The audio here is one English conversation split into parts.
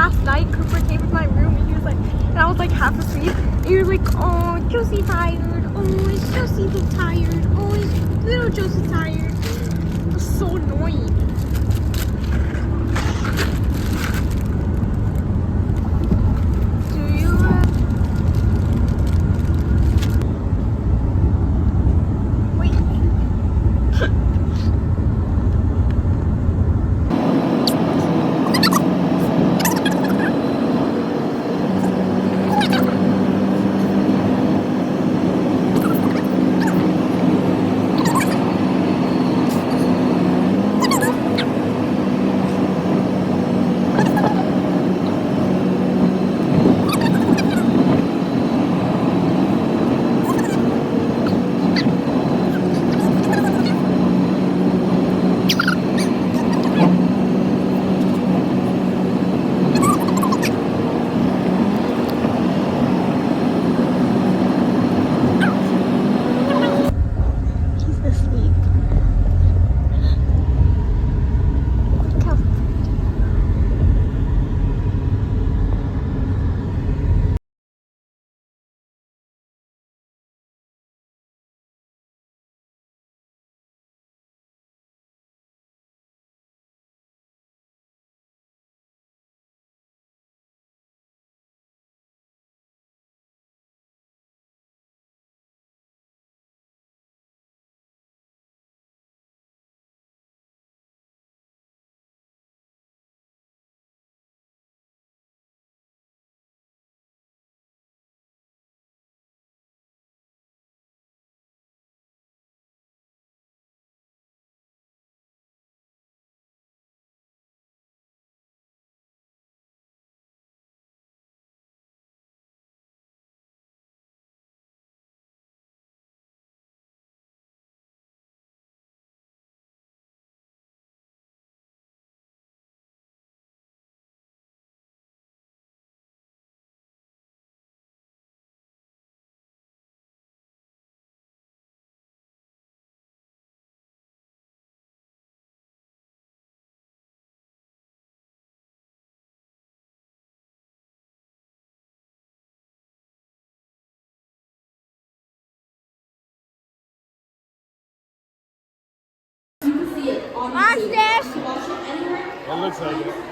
last night Cooper came in my room and he was like, and I was like half asleep. And he was like, oh, Josie tired. Oh, is Josie tired? Oh, is little Josie tired? It was so annoying. Watch this! It looks like it.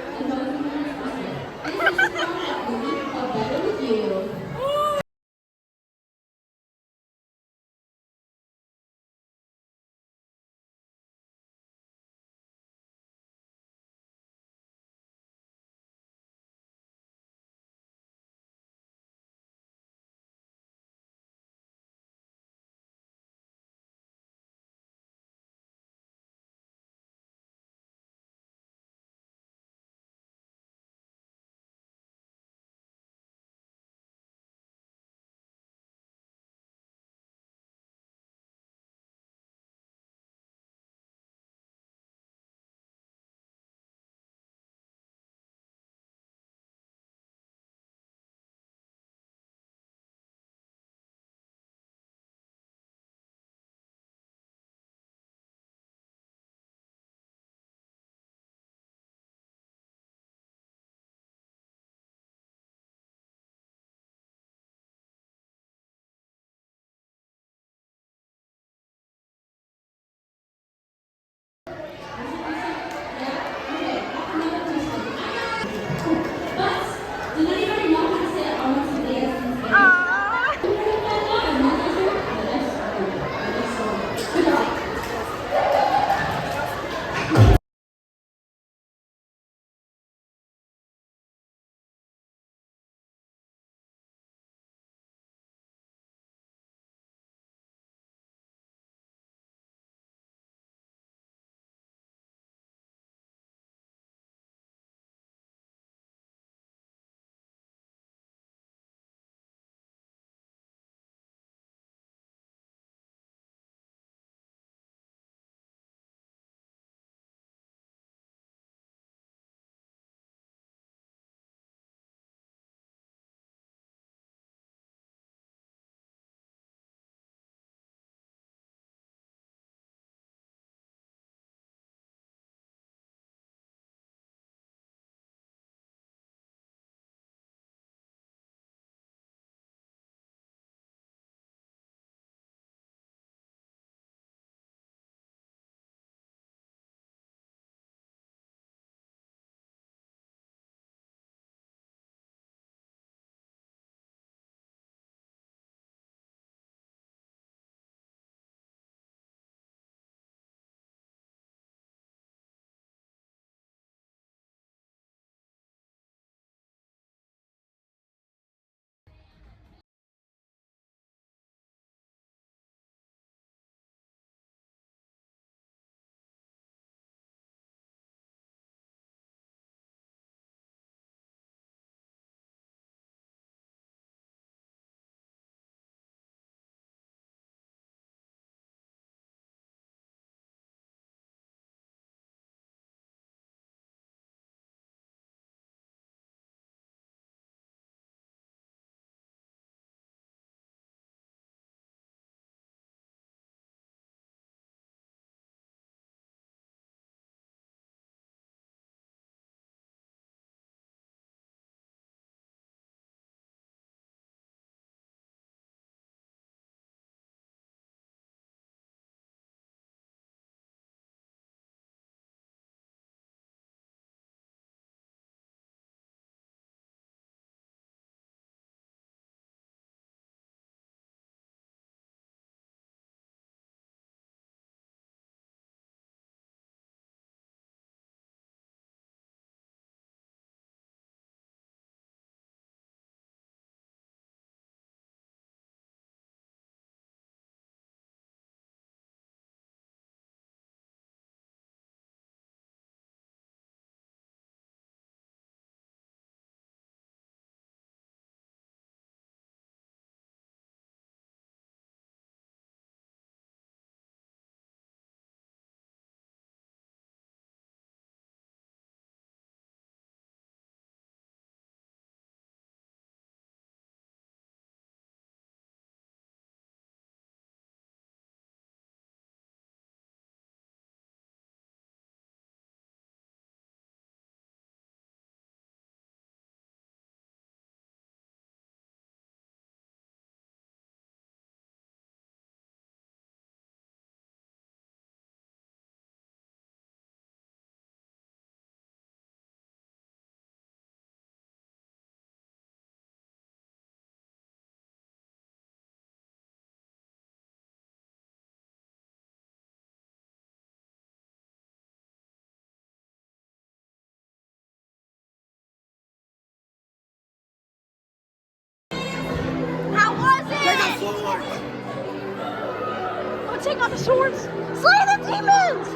Swords! Slay the demons!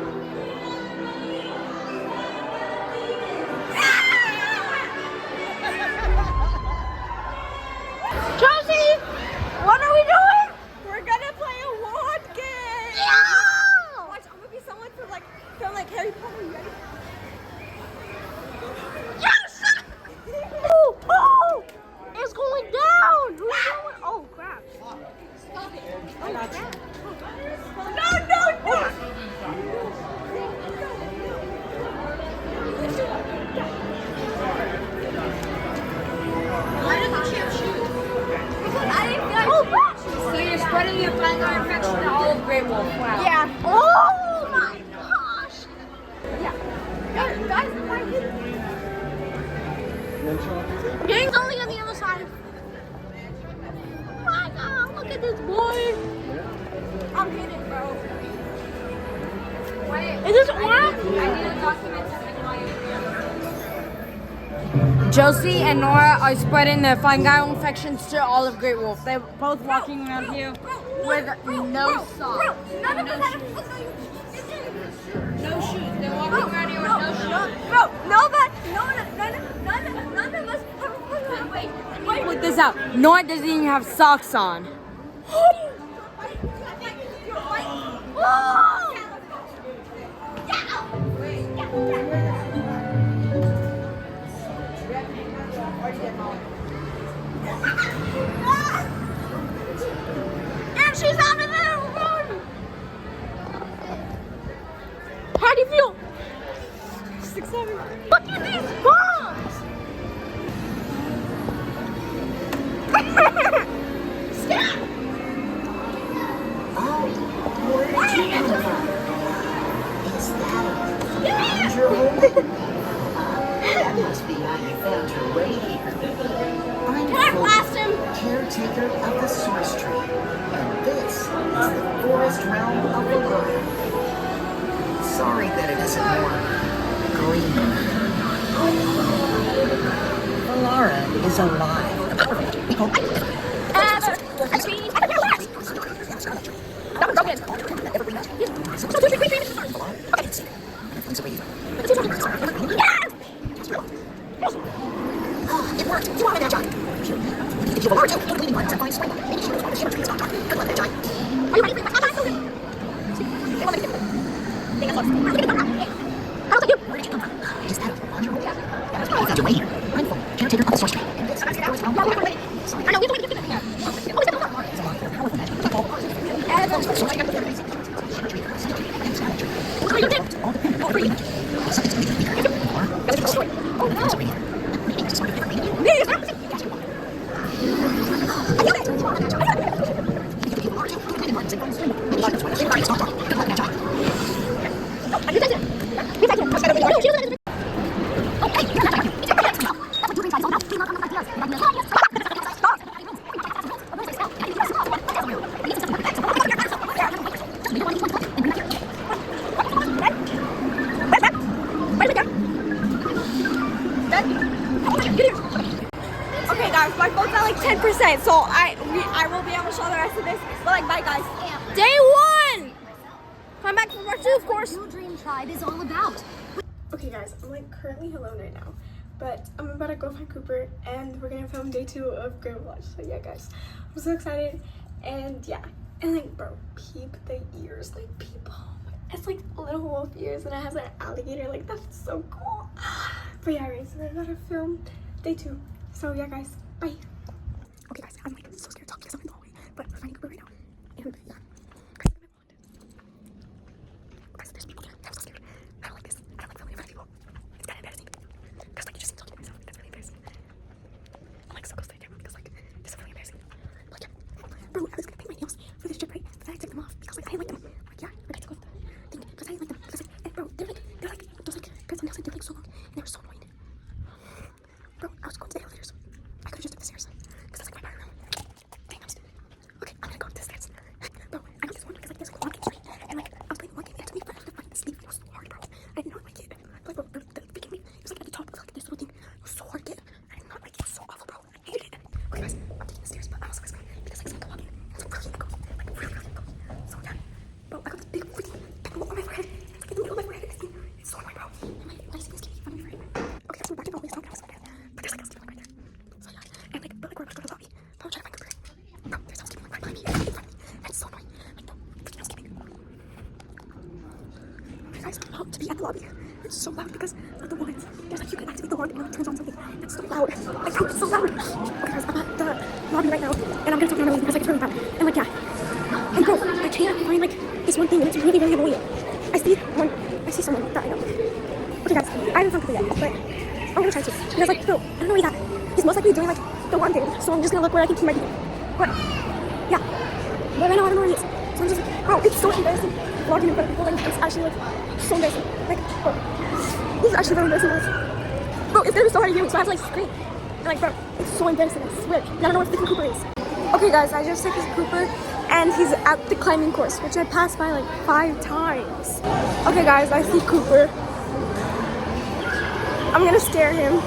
Josie! What are we doing? We're gonna play a wand game. Yeah! Watch, I'm gonna be someone from like Harry Potter. You ready? Yes! Oh! Oh! It's going down! Who's going? Oh, crap. Stop it. Oh, crap. No, no, no. Why did the champ shoot? Because I didn't feel like Oh, crap! So you're spreading your fungal infection to all of Great Wolf. Wow. Yeah. Oh, my gosh. Yeah. Guys, Gang's only on the other side. Oh my god, look at this boy. I'm hitting, bro. Wait. Is this orange? I need to document something while you're here. Josie and Nora are spreading the fungal infections to all of Great Wolf. They're both walking around here with no socks. None of us No shoes. They're walking around here with no shoes. Bro, none of us have Wait. Put this out. Nora doesn't even have socks on. And she's out of there. Run. How do you feel? 6-7. Look at these bombs. Stop. That must be how you found your way here. I'm Can I blast him? caretaker of the source tree, and this is the forest realm of Valara. Sorry that it isn't more green. Valara is alive. It worked! You wanted that giant! If you Valara too, you'll need one to find spring. Maybe she knows why the shiver tree's not gone. Good luck, that giant. Are you ready for my okay. How about you? Where did you come from? Just out of on your own. That's why you found your way here. I'm full, caretaker of the source tree. And this is the forest realm of Valara. Sorry. I know, you're doing it. It's a lot of powerful magic. And those are so Okay, guys, my phone's at like 10%, so I will be able to show the rest of this. But like, bye, guys. Day one. Come back for part 2, of course. Your dream tribe is all about. Okay, guys, I'm like currently alone right now, but I'm about to go find Cooper, and we're gonna film day 2 of Great Watch. So yeah, guys, I'm so excited, and yeah, and like, bro, peep the ears, like peep. It's like little wolf ears, and it has an alligator. Like that's so cool. But yeah, guys, we're about to film day 2. So yeah, guys, bye. Okay, guys, I'm like so scared to talk to you in the hallway, but we're finding Cooper right now, and yeah. Guys, look at my wand. Guys, there's people there. I'm so scared. I don't like this. I don't like filming in front of people. It's kind of embarrassing. Because like you just see me talking to myself. That's really embarrassing. I'm like so close to the camera because like this is really embarrassing. Like yeah, bro, I was gonna paint my nails for this trip, right? But then I took them off because like I didn't like them. Like yeah, I took off the thing because I didn't like them. Because like, and bro, they're like those like pants and nails and they're like so long and they were so annoying. Bro, I was going to the elevators. I could have just took the stairs because that's like my room. Dang, I'm stupid. Okay, I'm gonna go up the stairs. Bro, I got this one because like there's like one game straight and like I was playing one game and it took me forever to find the sleep. It was so hard, bro. I did not like it. Like bro, the beginning it was like at the top of like this little thing. It was so hard to get. I did not like it. It was so awful, bro. I hated it. Okay, guys, I'm taking the stairs, but I'm also scared because like someone walking. It's like really echo. Like really echo. So yeah. Bro, I got turns on something that's so loud. Like, bro, it's so loud. Okay, guys, I'm at the lobby right now, and I'm gonna talk to my because like it's really loud. And like, yeah. And bro, I can't find like this one thing, and it's really, really annoying. I see someone that I know. Okay, guys, I haven't found Cooper yet, but I'm gonna try to. Because like, bro, I don't know where he's at. He's most likely doing like the one thing, so I'm just gonna look where I can see my people. But yeah, but right now I don't know where he is. So I'm just like, bro, it's so embarrassing vlogging in front of people. Like, it's actually like so embarrassing. Like, bro, this is actually very embarrassing. Guys. Bro, it's gonna be so hard to hear me, so I have to like scream. And like, bro, it's so embarrassing. I swear. And I don't know what freaking Cooper is. Okay, guys, I just took his Cooper, and he's at the climbing course, which I passed by like 5 times. Okay, guys, I see Cooper. I'm gonna scare him.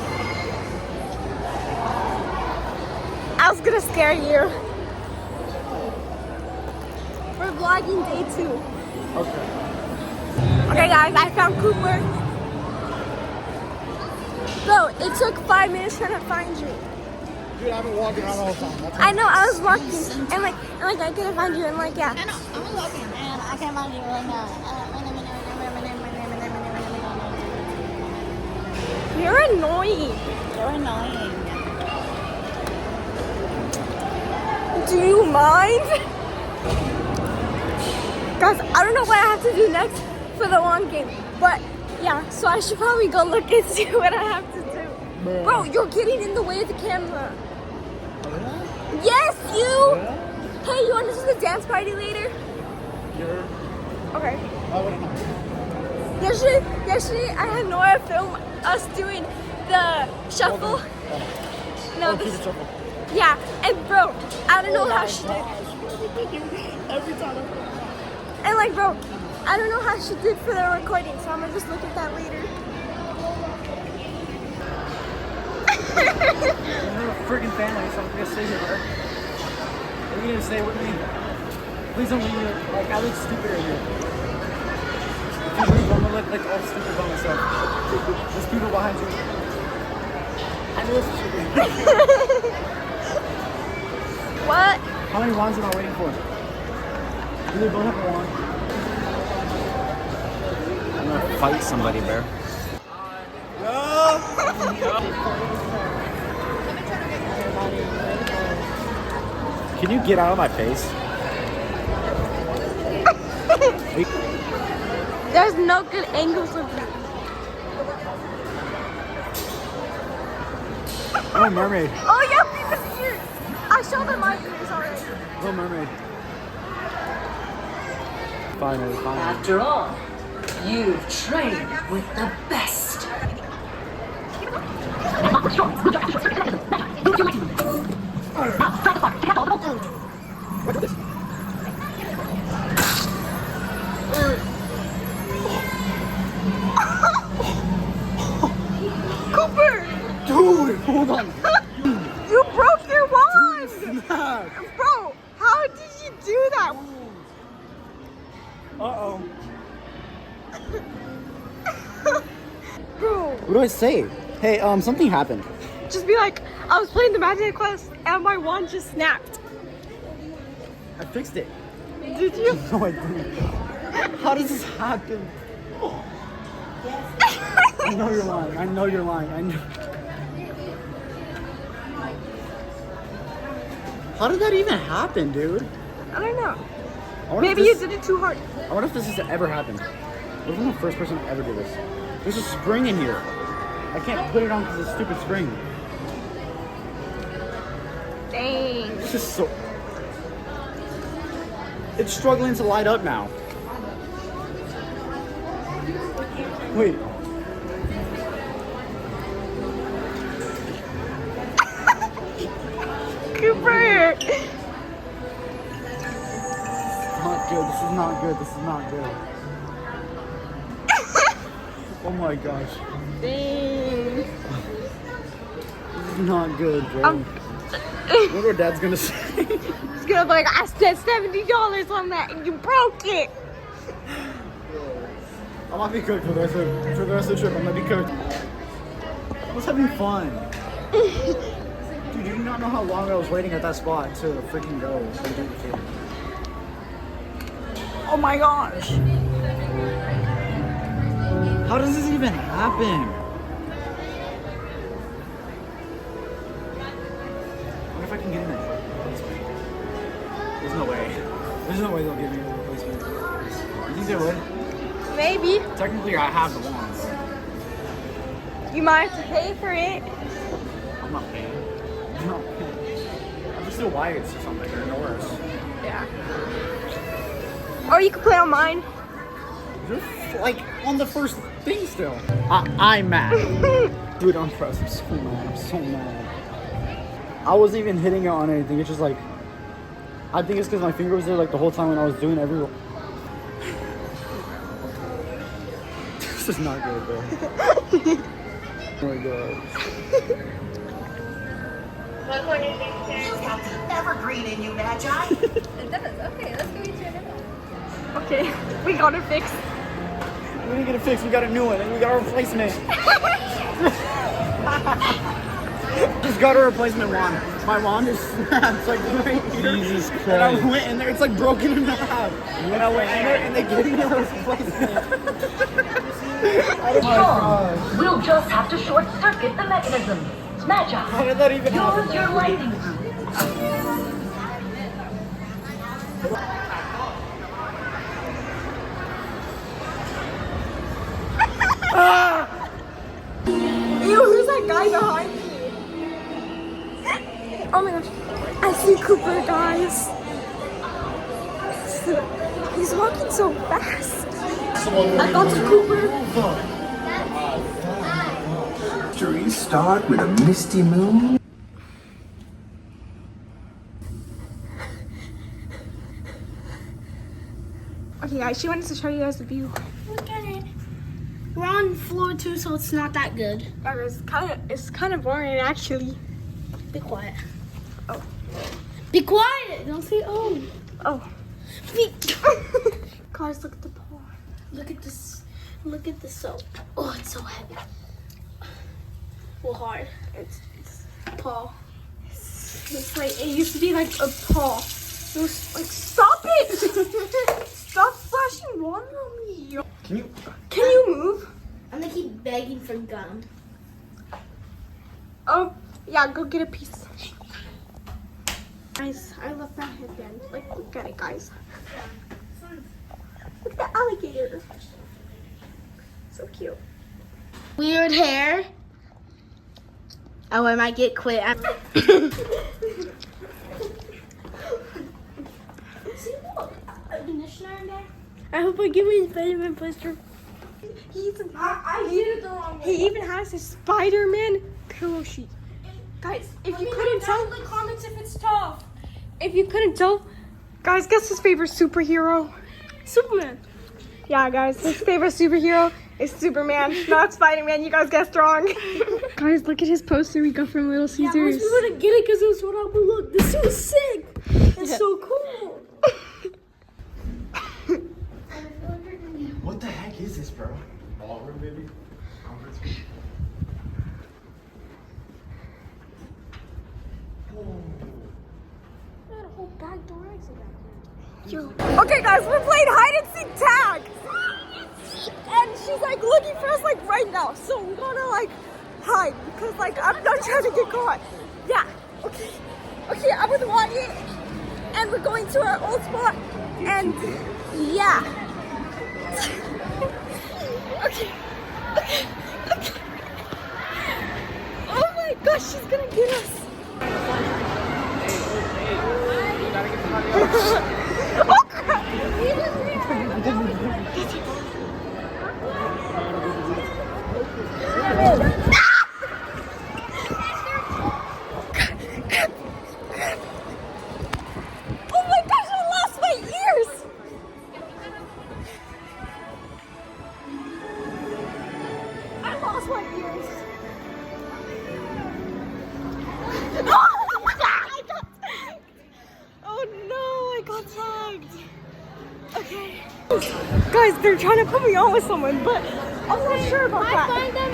I was gonna scare you. We're vlogging day 2. Okay. Okay, guys, I found Cooper. Bro, it took 5 minutes trying to find you. Dude, I've been walking around all the time. That's I know, I was walking, and like I couldn't find you, and like, yeah. I know, I was walking and I can't find you right now. You're annoying. You're annoying. Do you mind? Guys, I don't know what I have to do next for the one game, but yeah, so I should probably go look and see what I have to do. Bro, you're getting in the way of the camera. Yes, you! Hey, you want to do the dance party later? Okay. Yesterday, I had Nora film us doing the shuffle. No, the shuffle. yeah, and bro, I don't know how she did. Every time. And like, bro, I don't know how she did for the recording, so I'm gonna just look at that later. We're a freaking family, so I'm gonna stay here, bro. Are you gonna stay with me? Please don't leave me. Like, I look stupid right here. If you leave, I'm gonna look like all stupid by myself. There's people behind you. I know it's stupid. What? How many wands am I waiting for? Do they both have a wand? I'm gonna fight somebody, bro. Can you get out of my face? There's no good angles of you. I'm a mermaid. Oh yeah, Beavis ears. I showed them my ears already. Little mermaid. Finally. After all, you've trained with the best. Cooper, Dude, hold on. you broke your wand. Snap. Bro, how did you do that? Uh-oh. Bro, What do I say? Hey, something happened. just be like, I was playing the Magic Quest and my wand just snapped. I fixed it. Did you? No, I didn't. How does this happen? I know you're lying. I know you're lying. I know. How did that even happen, dude? I don't know. I wonder if Maybe you this- did it too hard. I wonder if this has ever happened. What if I'm the first person to ever do this? There's a spring in here. I can't put it on because of the stupid spring. Dang. This is so... It's struggling to light up now. Wait. Cooper. Not good. This is not good. This is not good. Oh my gosh. Dang. This is not good, bro. What our dad's gonna say? He's gonna be like, I spent $70 on that and you broke it. I'm gonna be cooked for the rest of the trip. I'm gonna be cooked. I was having fun. Dude, you do not know how long I was waiting at that spot to freaking go. Oh my gosh. How does this even happen? fucking get in a replacement. There's no way. There's no way they'll give me a replacement. You think they would? Maybe. Technically, I have the wands. You might have to pay for it. I'm not paying. I'm not paying. I'm just do wires or something, or Norris. Yeah. Or you could play on mine. You're like on the first thing still. I'm mad. Dude, I'm pressed. I'm so mad. I'm so mad. I wasn't even hitting it on anything. It's just like, I think it's because my finger was there like the whole time when I was doing every. This is not good, bro. Oh my god. Evergreen in you, Magi. It does. Okay, let's go eat your dinner. Okay, we got it fixed. We didn't get it fixed. We got a new one, and we got a replacement. Just got a replacement wand. My wand is snapped, like right here. Jesus Christ. And I went in there, it's like broken in half. And I went in there and they gave me a replacement. We'll just have to short circuit the mechanism. Magi, How did that even happen? use your lightning root. Ew, who's that guy behind me? Oh my gosh. I see Cooper, guys. He's walking so fast. I got to Cooper. Victory start with a misty moon. Okay, guys, she wanted to show you guys the view. Look at it. We're on floor 2, so it's not that good. Guys, it's kind of boring actually. Be quiet. Oh. Be quiet. Don't say oh. Oh. Be- Guys, look at the pool. Look at this. Look at the soap. Oh, it's so heavy. Well, hard. It's Paul. It's like it used to be like a paw. It was like stop it! Stop splashing water on me. Can Can you move? I'm gonna keep begging for gum. Oh yeah, go get a piece. Guys, I love that headband. Like look at it, guys. Look at the alligator. So cute. Weird hair. Oh, I might get quit. See, look. A conditioner in there. I hope I give me Spider-Man poster. I did it the wrong way. He even has a Spider-Man pillow sheet. Guys, if you couldn't tell, in the comments if it's tough. if you couldn't tell, guys, guess his favorite superhero? Superman. Yeah, guys, his favorite superhero is Superman, not Spider-Man. You guys guessed wrong. Guys, look at his poster we got from Little Yeah, Caesars. most people didn't get it because it was what I would look. This is sick. It's so cool. What the heck is this, bro? Ballroom, baby? Conference room? Okay, guys, we're playing hide and seek tag. And she's like looking for us like right now. So we're gonna like hide because like I'm not trying to get caught. Yeah. Okay. Okay, I'm with Wyatt and we're going to our old spot. And yeah. Okay. Okay. Okay. Oh my gosh, she's gonna get us. Oh crap! Oh my gosh, I lost my ears! I lost my ears. I got tagged! Oh no, I got tagged. Okay. Guys, they're trying to put me on with someone, but I'm not sure about that. I find that